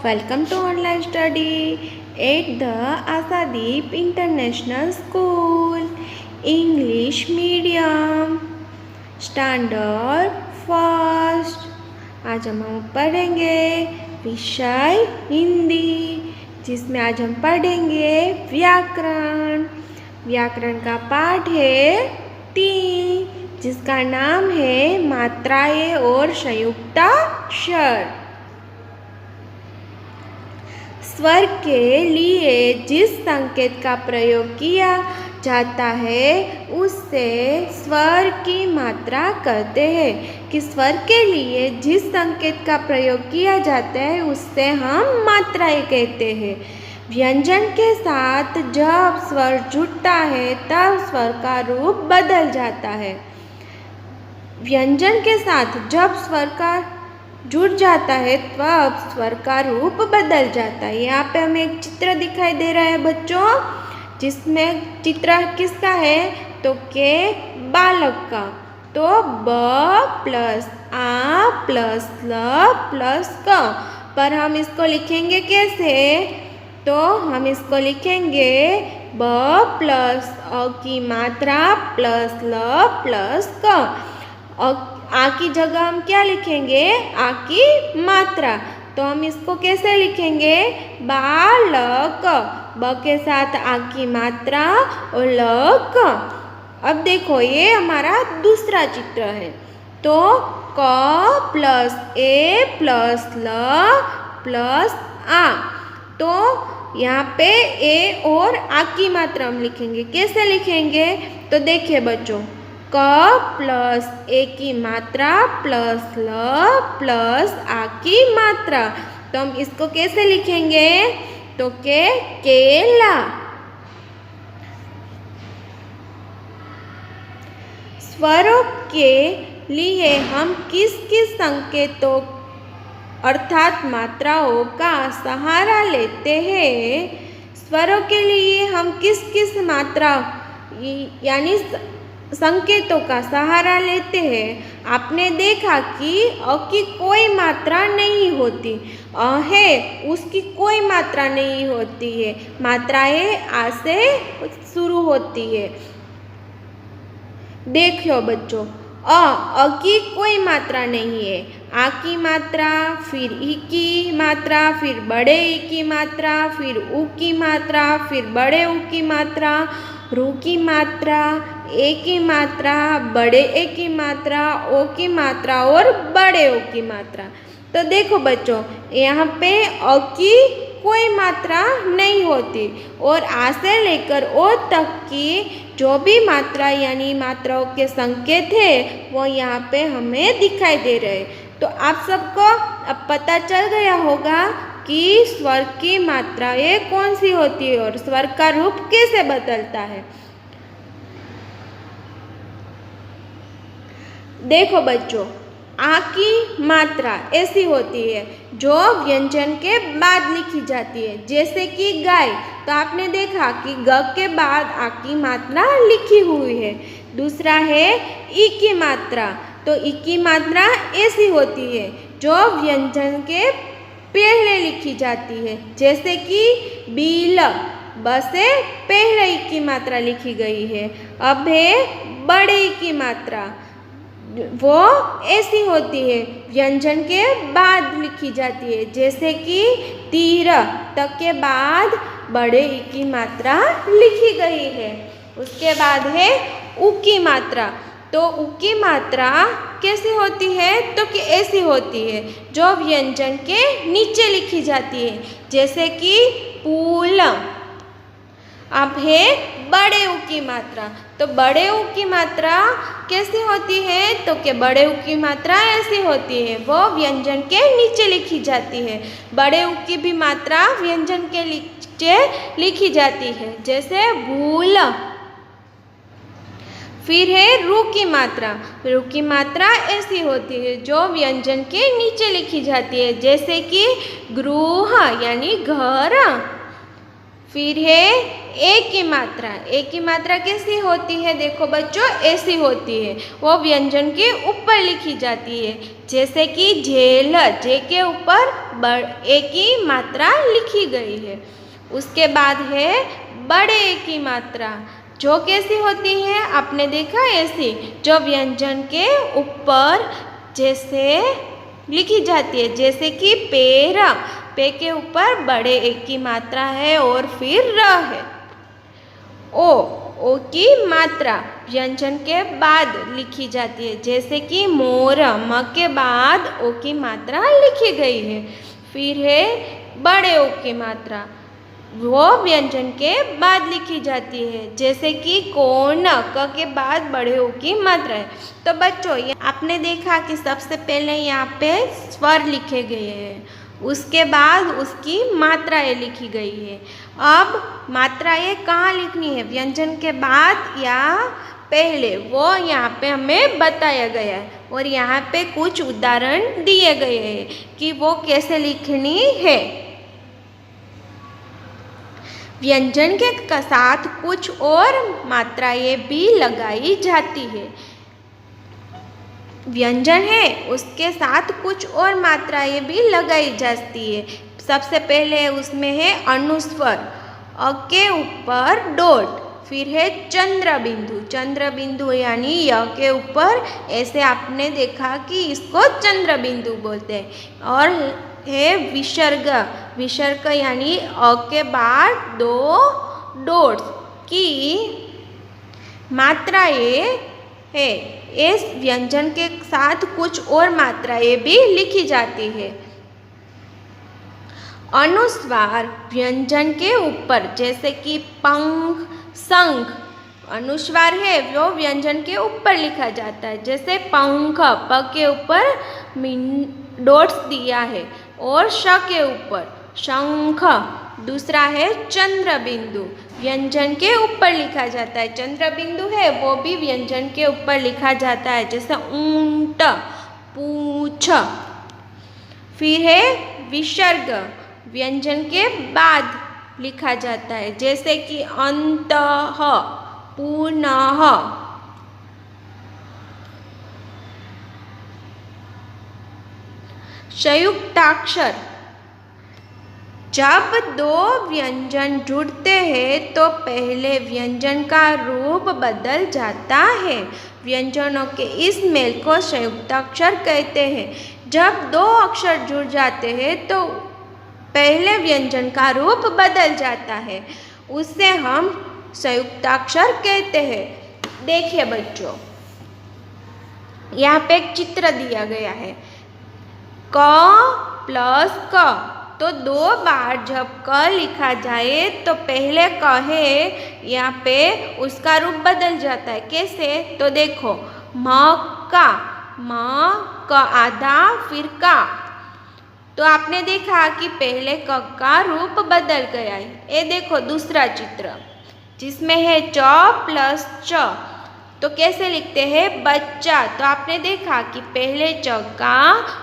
Welcome to online study at the Asadeep International School, English Medium, Standard First। आज हम पढ़ेंगे विषय हिंदी, जिसमें आज हम पढ़ेंगे व्याकरण। व्याकरण का पाठ है 3, जिसका नाम है मात्राएं और संयुक्ताक्षर। स्वर के लिए जिस संकेत का प्रयोग किया जाता है उससे स्वर की मात्रा कहते हैं। कि स्वर के लिए जिस संकेत का प्रयोग किया जाता है उससे हम मात्राएं कहते हैं। व्यंजन के साथ जब स्वर जुड़ता है तब स्वर का रूप बदल जाता है। व्यंजन के साथ जब स्वर का जुड़ जाता है तब स्वर का रूप बदल जाता है। यहाँ पे हमें एक चित्र दिखाई दे रहा है बच्चों, जिसमें चित्र किसका है तो के बालक का। तो ब प्लस आ प्लस ल प्लस क, पर हम इसको लिखेंगे कैसे? तो हम इसको लिखेंगे ब प्लस अ की मात्रा प्लस ल प्लस क। आ की जगह हम क्या लिखेंगे? आ की मात्रा। तो हम इसको कैसे लिखेंगे? बालक, ब के साथ आ की मात्रा और लक। अब देखो ये हमारा दूसरा चित्र है। तो क प्लस ए प्लस ल प्लस आ। तो यहाँ पे ए और आ की मात्रा हम लिखेंगे। कैसे लिखेंगे? तो देखिए बच्चों, क प्लस ए की मात्रा प्लस ल प्लस आ की मात्रा। तो हम इसको कैसे लिखेंगे? तो केला। स्वरों के लिए हम किस किस संकेतों अर्थात मात्राओं का सहारा लेते हैं? स्वरों के लिए हम किस किस मात्रा यानी संकेतों का सहारा लेते हैं? आपने देखा कि अ की कोई मात्रा नहीं होती, अ है उसकी कोई मात्रा नहीं होती है। मात्राएं आ से शुरू होती है। देखो बच्चों, अ की कोई मात्रा नहीं है। आ की मात्रा, फिर ई की मात्रा, फिर बड़े ई की मात्रा, फिर उ की मात्रा, फिर बड़े उ की मात्रा, रू की मात्रा, ए की मात्रा, बड़े ए की मात्रा, ओ की मात्रा और बड़े ओ की मात्रा। तो देखो बच्चों, यहाँ पे अ की कोई मात्रा नहीं होती और आ से लेकर ओ तक की जो भी मात्रा यानी मात्राओं के संकेत है वो यहाँ पे हमें दिखाई दे रहे हैं। तो आप सबको अब पता चल गया होगा कि स्वर की मात्राएं कौन सी होती है और स्वर का रूप कैसे बदलता है। देखो बच्चों, आ की मात्रा ऐसी होती है जो व्यंजन के बाद लिखी जाती है, जैसे कि गाय। तो आपने देखा कि ग के बाद आ की मात्रा लिखी हुई है। दूसरा है ई की मात्रा। तो ई की मात्रा ऐसी होती है जो व्यंजन के पहले लिखी जाती है, जैसे कि बील, ब से पहले ई की मात्रा लिखी गई है। अब है बड़े ई की मात्रा, वो ऐसी होती है व्यंजन के बाद लिखी जाती है, जैसे कि तीर तक के बाद बड़े ई की मात्रा लिखी गई है। उसके बाद है उ की मात्रा। तो उ की मात्रा कैसे होती है? तो कि ऐसी होती है जो व्यंजन के नीचे लिखी जाती है, जैसे कि पुल। अब है बड़े उ की मात्रा। तो बड़े उ की मात्रा कैसी होती है? तो कि बड़े उ की मात्रा ऐसी होती है, वो व्यंजन के नीचे लिखी जाती है। बड़े उ की भी मात्रा व्यंजन के नीचे लिखी जाती है, जैसे भूल। फिर है रू की मात्रा। रू की मात्रा ऐसी होती है जो व्यंजन के नीचे लिखी जाती है, जैसे कि गृह यानी घर। फिर है ए की मात्रा। ए की मात्रा कैसी होती है? देखो बच्चों, ऐसी होती है, वो व्यंजन के ऊपर लिखी जाती है। जैसे कि झेल, जे के ऊपर ए की मात्रा लिखी गई है। उसके बाद है बड़े ए की मात्रा, जो कैसी होती है? आपने देखा ऐसी, जो व्यंजन के ऊपर जैसे लिखी जाती है। जैसे कि पेड़, पे के ऊपर बड़े ए की मात्रा है और फिर र है। ओ की मात्रा व्यंजन के बाद लिखी जाती है। जैसे कि मोर, म के बाद ओ की मात्रा लिखी गई है। फिर है बड़े ओ की मात्रा, वो व्यंजन के बाद लिखी जाती है। जैसे कि कौन, क के बाद बड़े ओ की मात्रा है। तो बच्चों, आपने देखा कि सबसे पहले यहाँ पे स्वर लिखे गए हैं, उसके बाद उसकी मात्राएं लिखी गई है। अब मात्राएं कहाँ लिखनी है? व्यंजन के बाद या पहले, वो यहाँ पे हमें बताया गया है। और यहाँ पे कुछ उदाहरण दिए गए हैं कि वो कैसे लिखनी है। व्यंजन के साथ कुछ और मात्राएं भी लगाई जाती है। व्यंजन है, उसके साथ कुछ और मात्राएं भी लगाई जाती है। सबसे पहले उसमें है अनुस्वर, अ के ऊपर डॉट, फिर है चंद्र बिंदु। चंद्र बिंदु यानी य के ऊपर, ऐसे आपने देखा कि इसको चंद्र बिंदु बोलते हैं। और है विसर्ग, विसर्ग यानी अ के बाद दो डॉट्स की मात्राएं है। इस व्यंजन के साथ कुछ और मात्राएं भी लिखी जाती है। अनुस्वार व्यंजन के ऊपर, जैसे कि पंख, शंख, अनुस्वार है वो व्यंजन के ऊपर लिखा जाता है। जैसे पंख, प के ऊपर डॉट्स दिया है, और श के ऊपर शंख। दूसरा है चंद्र बिंदु, व्यंजन के ऊपर लिखा जाता है। चंद्र बिंदु है वो भी व्यंजन के ऊपर लिखा जाता है। जैसे ऊंट, पूंछ। फिर है विसर्ग, व्यंजन के बाद लिखा जाता है। जैसे कि अंतः, पुनः। संयुक्ताक्षर, जब दो व्यंजन जुड़ते हैं तो पहले व्यंजन का रूप बदल जाता है। व्यंजनों के इस मेल को संयुक्ताक्षर कहते हैं। जब दो अक्षर जुड़ जाते हैं तो पहले व्यंजन का रूप बदल जाता है, उससे हम संयुक्ताक्षर कहते हैं। देखिए बच्चों, यहाँ पे एक चित्र दिया गया है, क प्लस क। तो दो बार जब क लिखा जाए तो पहले क है, यहाँ पे उसका रूप बदल जाता है। कैसे? तो देखो, मक्का, म क आधा फिर का। तो आपने देखा कि पहले क का रूप बदल गया है। ये देखो दूसरा चित्र, जिसमें है च प्लस च। तो कैसे लिखते हैं? बच्चा। तो आपने देखा कि पहले च का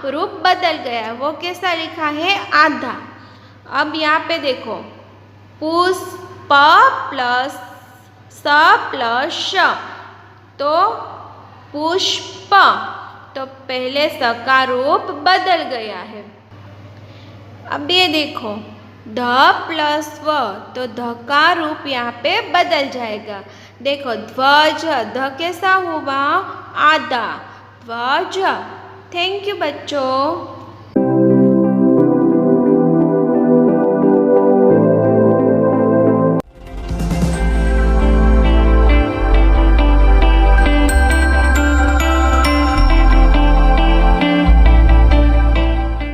रूप बदल गया, वो कैसा लिखा है? आधा। अब यहाँ पे देखो, पुष्प प्लस स प्लस श, तो पुष्प। तो पहले स का रूप बदल गया है। अब ये देखो, ध प्लस व, तो ध का रूप यहाँ पे बदल जाएगा। देखो ध्वज, ध कैसा हुआ? आधा, ध्वज। थैंक यू बच्चों।